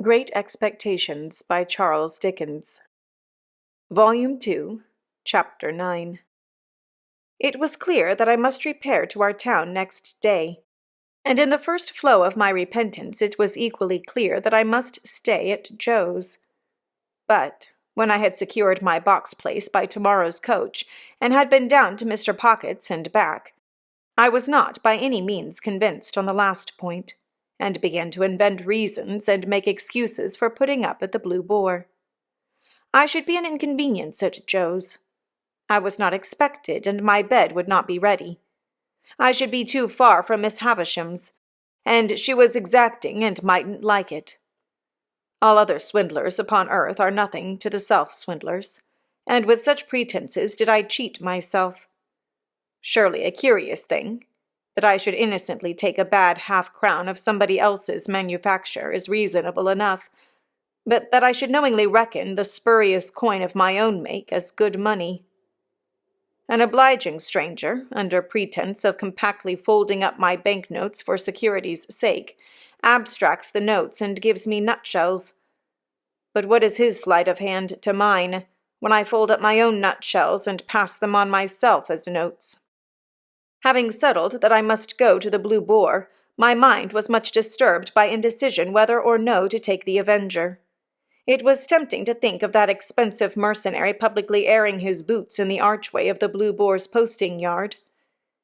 Great Expectations by Charles Dickens. Volume 2, Chapter 9. It was clear that I must repair to our town next day, and in the first flow of my repentance it was equally clear that I must stay at Joe's. But when I had secured my box-place by tomorrow's coach, and had been down to Mr. Pocket's and back, I was not by any means convinced on the last point, and began to invent reasons and make excuses for putting up at the Blue Boar. I should be an inconvenience at Joe's. I was not expected, and my bed would not be ready. I should be too far from Miss Havisham's, and she was exacting and mightn't like it. All other swindlers upon earth are nothing to the self-swindlers, and with such pretenses did I cheat myself. Surely a curious thing, that I should innocently take a bad half-crown of somebody else's manufacture is reasonable enough, but that I should knowingly reckon the spurious coin of my own make as good money. An obliging stranger, under pretense of compactly folding up my banknotes for security's sake, abstracts the notes and gives me nutshells. But what is his sleight of hand to mine, when I fold up my own nutshells and pass them on myself as notes? Having settled that I must go to the Blue Boar, my mind was much disturbed by indecision whether or no to take the Avenger. It was tempting to think of that expensive mercenary publicly airing his boots in the archway of the Blue Boar's posting-yard.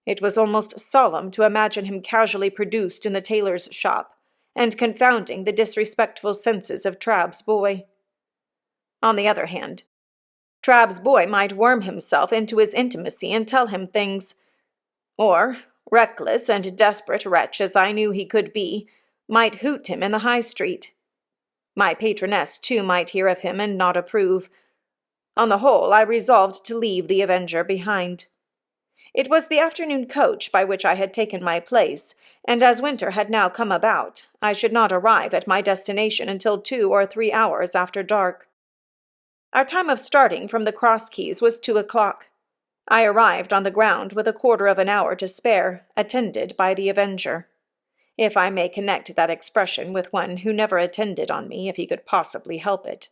It was almost solemn to imagine him casually produced in the tailor's shop, and confounding the disrespectful senses of Trabb's boy. On the other hand, Trabb's boy might worm himself into his intimacy and tell him things, or, reckless and desperate wretch as I knew he could be, might hoot him in the High Street. My patroness, too, might hear of him and not approve. On the whole, I resolved to leave the Avenger behind. It was the afternoon coach by which I had taken my place, and as winter had now come about, I should not arrive at my destination until 2 or 3 hours after dark. Our time of starting from the Cross Keys was 2 o'clock. I arrived on the ground with a quarter of an hour to spare, attended by the Avenger, if I may connect that expression with one who never attended on me if he could possibly help it.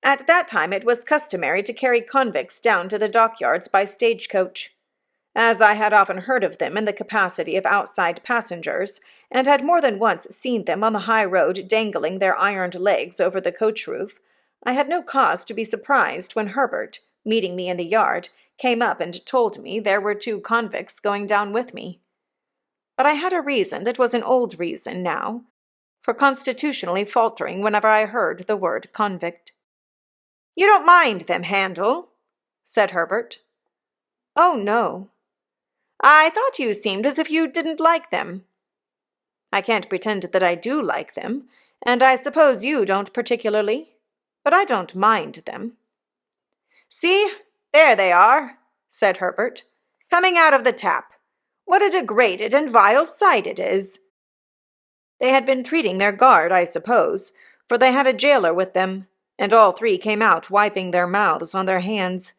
At that time it was customary to carry convicts down to the dockyards by stagecoach. As I had often heard of them in the capacity of outside passengers, and had more than once seen them on the high road dangling their ironed legs over the coach roof, I had no cause to be surprised when Herbert, meeting me in the yard, came up and told me there were 2 convicts going down with me. But I had a reason that was an old reason now, for constitutionally faltering whenever I heard the word convict. "You don't mind them, Handel?" said Herbert. "Oh, no." "I thought you seemed as if you didn't like them." "I can't pretend that I do like them, and I suppose you don't particularly, but I don't mind them." "See, there they are," said Herbert, "coming out of the tap. What a degraded and vile sight it is!" They had been treating their guard, I suppose, for they had a jailer with them, and all 3 came out wiping their mouths on their hands.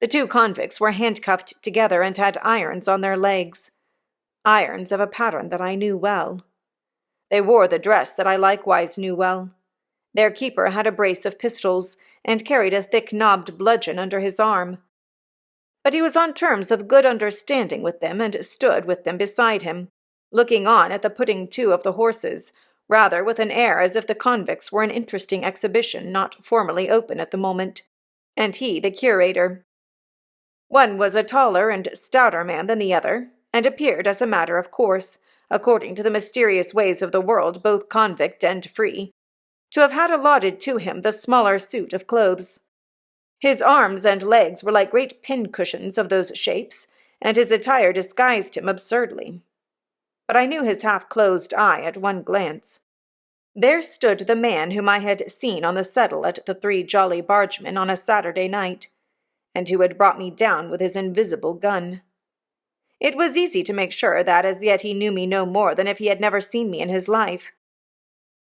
The 2 convicts were handcuffed together and had irons on their legs, irons of a pattern that I knew well. They wore the dress that I likewise knew well. Their keeper had a brace of pistols, and carried a thick-knobbed bludgeon under his arm. But he was on terms of good understanding with them, and stood with them beside him, looking on at the putting to of the horses, rather with an air as if the convicts were an interesting exhibition not formally open at the moment, and he the curator. One was a taller and stouter man than the other, and appeared as a matter of course, according to the mysterious ways of the world both convict and free, to have had allotted to him the smaller suit of clothes. His arms and legs were like great pin-cushions of those shapes, and his attire disguised him absurdly. But I knew his half-closed eye at one glance. There stood the man whom I had seen on the settle at the 3 Jolly Bargemen on a Saturday night, and who had brought me down with his invisible gun. It was easy to make sure that as yet he knew me no more than if he had never seen me in his life.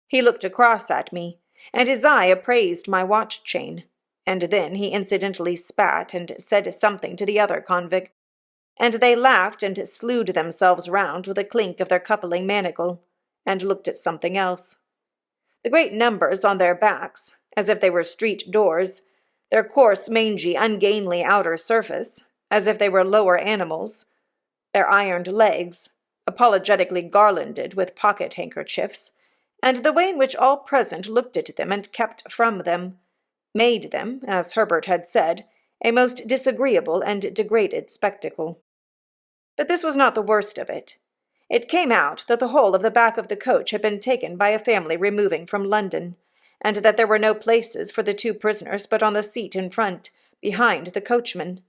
He looked across at me, and his eye appraised my watch-chain, and then he incidentally spat and said something to the other convict, and they laughed and slewed themselves round with a clink of their coupling manacle, and looked at something else. The great numbers on their backs, as if they were street doors, their coarse, mangy, ungainly outer surface, as if they were lower animals, their ironed legs, apologetically garlanded with pocket-handkerchiefs, and the way in which all present looked at them and kept from them, made them, as Herbert had said, a most disagreeable and degraded spectacle. But this was not the worst of it. It came out that the whole of the back of the coach had been taken by a family removing from London, and that there were no places for the two prisoners but on the seat in front, behind the coachman.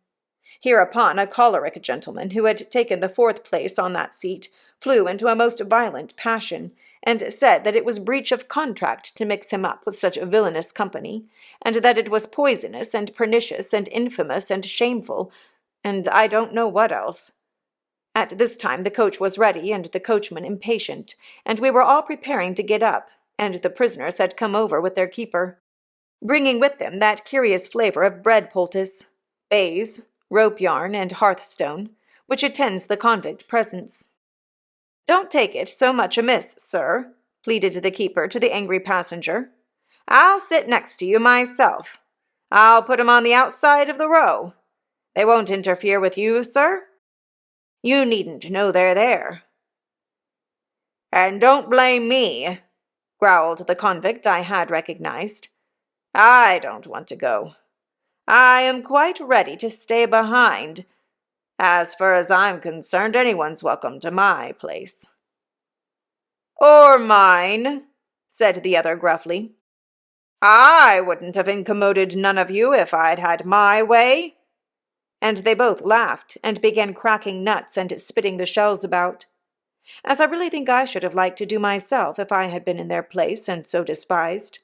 Hereupon a choleric gentleman, who had taken the fourth place on that seat, flew into a most violent passion, and said that it was breach of contract to mix him up with such villainous company, and that it was poisonous and pernicious and infamous and shameful, and I don't know what else. At this time the coach was ready, and the coachman impatient, and we were all preparing to get up, and the prisoners had come over with their keeper, bringing with them that curious flavor of bread poultice, baize, rope yarn, and hearthstone, which attends the convict presence. "Don't take it so much amiss, sir," pleaded the keeper to the angry passenger. "I'll sit next to you myself. I'll put 'em on the outside of the row. They won't interfere with you, sir. You needn't know they're there." "And don't blame me," growled the convict I had recognized. "I don't want to go. I am quite ready to stay behind. As far as I'm concerned, anyone's welcome to my place." "Or mine," said the other gruffly. "I wouldn't have incommoded none of you if I'd had my way." And they both laughed, and began cracking nuts and spitting the shells about, as I really think I should have liked to do myself if I had been in their place and so despised.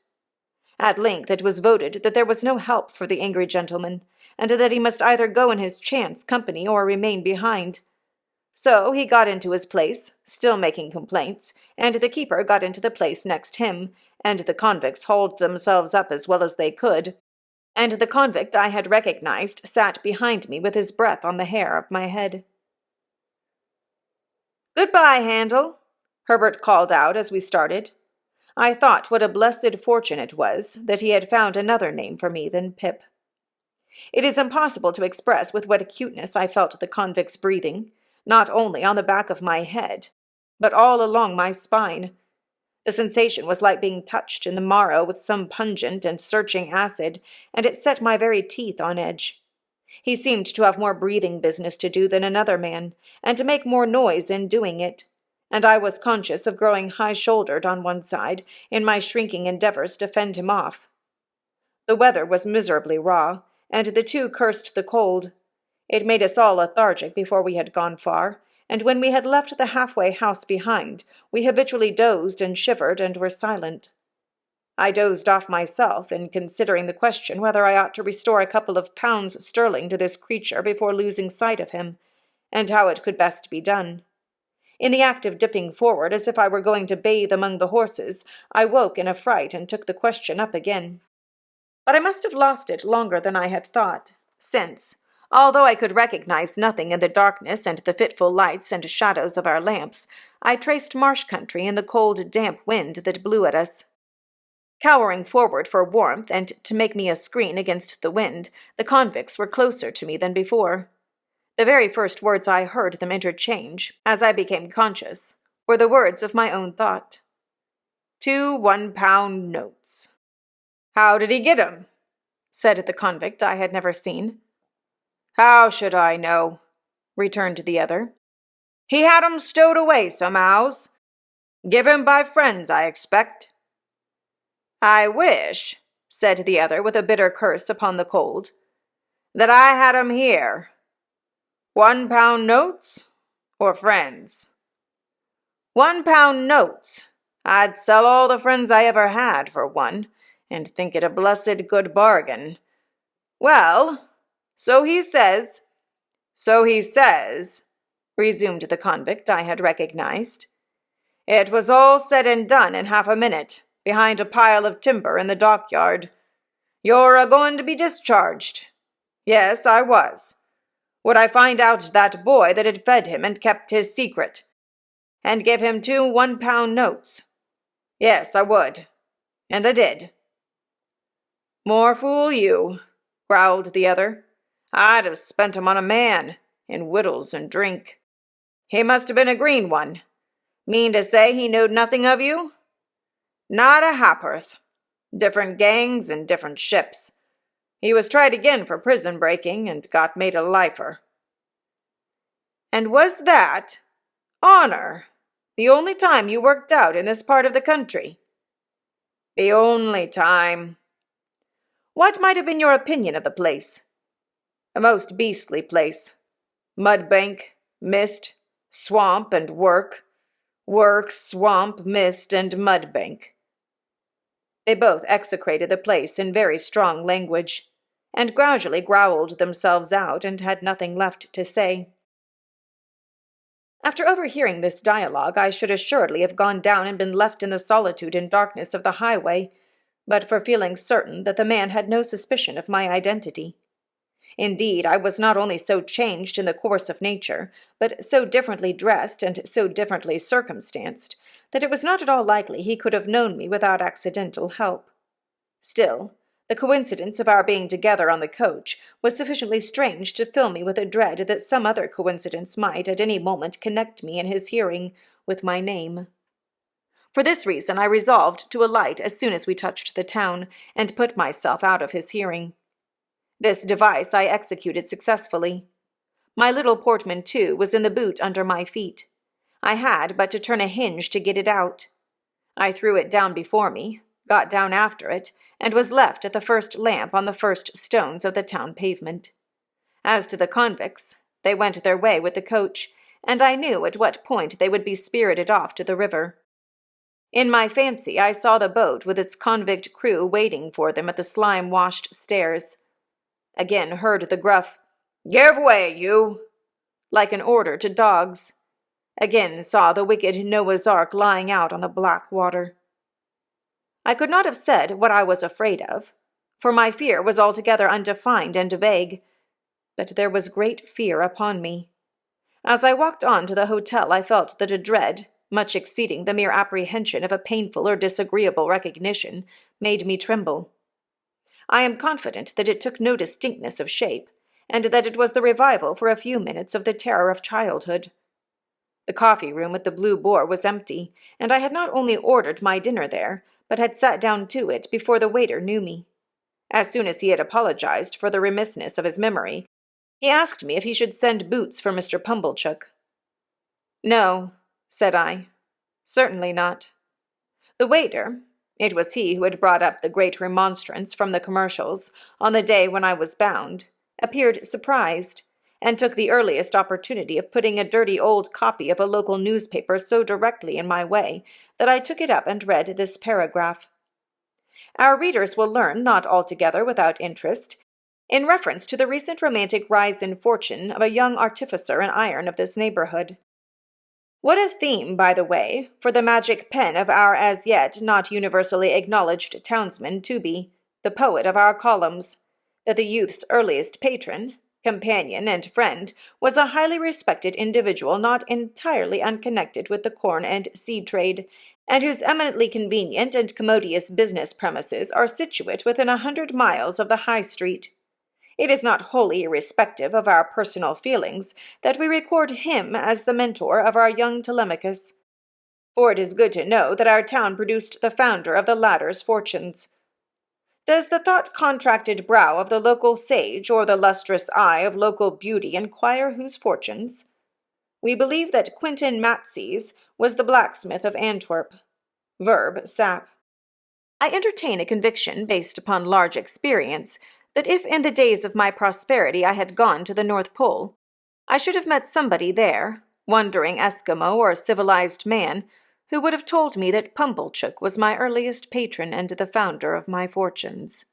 At length it was voted that there was no help for the angry gentleman, and that he must either go in his chance company or remain behind. So he got into his place, still making complaints, and the keeper got into the place next him, and the convicts hauled themselves up as well as they could, and the convict I had recognized sat behind me with his breath on the hair of my head. "Good-bye, Handel," Herbert called out as we started. I thought what a blessed fortune it was that he had found another name for me than Pip. It is impossible to express with what acuteness I felt the convict's breathing, not only on the back of my head, but all along my spine. The sensation was like being touched in the marrow with some pungent and searching acid, and it set my very teeth on edge. He seemed to have more breathing business to do than another man, and to make more noise in doing it, and I was conscious of growing high-shouldered on one side in my shrinking endeavors to fend him off. The weather was miserably raw, and the two cursed the cold. It made us all lethargic before we had gone far, and when we had left the halfway house behind, we habitually dozed and shivered and were silent. I dozed off myself in considering the question whether I ought to restore a couple of pounds sterling to this creature before losing sight of him, and how it could best be done. In the act of dipping forward as if I were going to bathe among the horses, I woke in a fright and took the question up again. But I must have lost it longer than I had thought, since, although I could recognize nothing in the darkness and the fitful lights and shadows of our lamps, I traced marsh country in the cold, damp wind that blew at us. Cowering forward for warmth and to make me a screen against the wind, the convicts were closer to me than before. The very first words I heard them interchange, as I became conscious, were the words of my own thought. 2 1-pound notes. "How did he get 'em?" said the convict I had never seen. "How should I know?" returned the other. "He had 'em stowed away somehows. Give 'em by friends, I expect." "I wish," said the other with a bitter curse upon the cold, "that I had 'em here. 1-pound notes or friends?" 1-pound notes. I'd sell all the friends I ever had for one, and think it a blessed good bargain. Well, so he says, resumed the convict I had recognized. "It was all said and done in half a minute, behind a pile of timber in the dockyard. You're a-going to be discharged." Yes, I was. Would I find out that boy that had fed him and kept his secret, and give him 2 1-pound notes? Yes, I would. And I did." "More fool you," growled the other. "I'd have spent 'em on a man, in wittles and drink. He must have been a green one. Mean to say he knowed nothing of you?" "Not a ha'porth. Different gangs and different ships. He was tried again for prison breaking and got made a lifer." "And was that, honor, the only time you worked out in this part of the country?" "The only time." "What might have been your opinion of the place?" "A most beastly place. Mudbank, mist, swamp, and work. Work, swamp, mist, and mudbank." They both execrated the place in very strong language, and gradually growled themselves out and had nothing left to say. After overhearing this dialogue, I should assuredly have gone down and been left in the solitude and darkness of the highway, but for feeling certain that the man had no suspicion of my identity. Indeed, I was not only so changed in the course of nature, but so differently dressed and so differently circumstanced, that it was not at all likely he could have known me without accidental help. Still, the coincidence of our being together on the coach was sufficiently strange to fill me with a dread that some other coincidence might at any moment connect me in his hearing with my name. For this reason I resolved to alight as soon as we touched the town, and put myself out of his hearing. This device I executed successfully. My little portmanteau was in the boot under my feet. I had but to turn a hinge to get it out. I threw it down before me, got down after it, and was left at the first lamp on the first stones of the town pavement. As to the convicts, they went their way with the coach, and I knew at what point they would be spirited off to the river. In my fancy I saw the boat with its convict crew waiting for them at the slime-washed stairs. Again heard the gruff, "Give way, you!" like an order to dogs. Again saw the wicked Noah's Ark lying out on the black water. I could not have said what I was afraid of, for my fear was altogether undefined and vague, but there was great fear upon me. As I walked on to the hotel, I felt that a dread, much exceeding the mere apprehension of a painful or disagreeable recognition, made me tremble. I am confident that it took no distinctness of shape, and that it was the revival for a few minutes of the terror of childhood. The coffee-room at the Blue Boar was empty, and I had not only ordered my dinner there, but had sat down to it before the waiter knew me. As soon as he had apologized for the remissness of his memory, he asked me if he should send boots for Mr. Pumblechook. "No," said I. "Certainly not." The waiter, it was he who had brought up the great remonstrance from the commercials on the day when I was bound, appeared surprised, and took the earliest opportunity of putting a dirty old copy of a local newspaper so directly in my way that I took it up and read this paragraph. Our readers will learn, not altogether without interest, in reference to the recent romantic rise in fortune of a young artificer in iron of this neighborhood. What a theme, by the way, for the magic pen of our as yet not universally acknowledged townsman Tooby, the poet of our columns, that the youth's earliest patron, companion, and friend was a highly respected individual not entirely unconnected with the corn and seed trade, and whose eminently convenient and commodious business premises are situate within 100 miles of the High Street. It is not wholly irrespective of our personal feelings that we record him as the mentor of our young Telemachus, for it is good to know that our town produced the founder of the latter's fortunes. Does the thought-contracted brow of the local sage or the lustrous eye of local beauty inquire whose fortunes? We believe that Quintin Matses was the blacksmith of Antwerp. Verb. Sap. I entertain a conviction, based upon large experience, that if in the days of my prosperity I had gone to the North Pole, I should have met somebody there, wandering Eskimo or civilized man, who would have told me that Pumblechook was my earliest patron and the founder of my fortunes.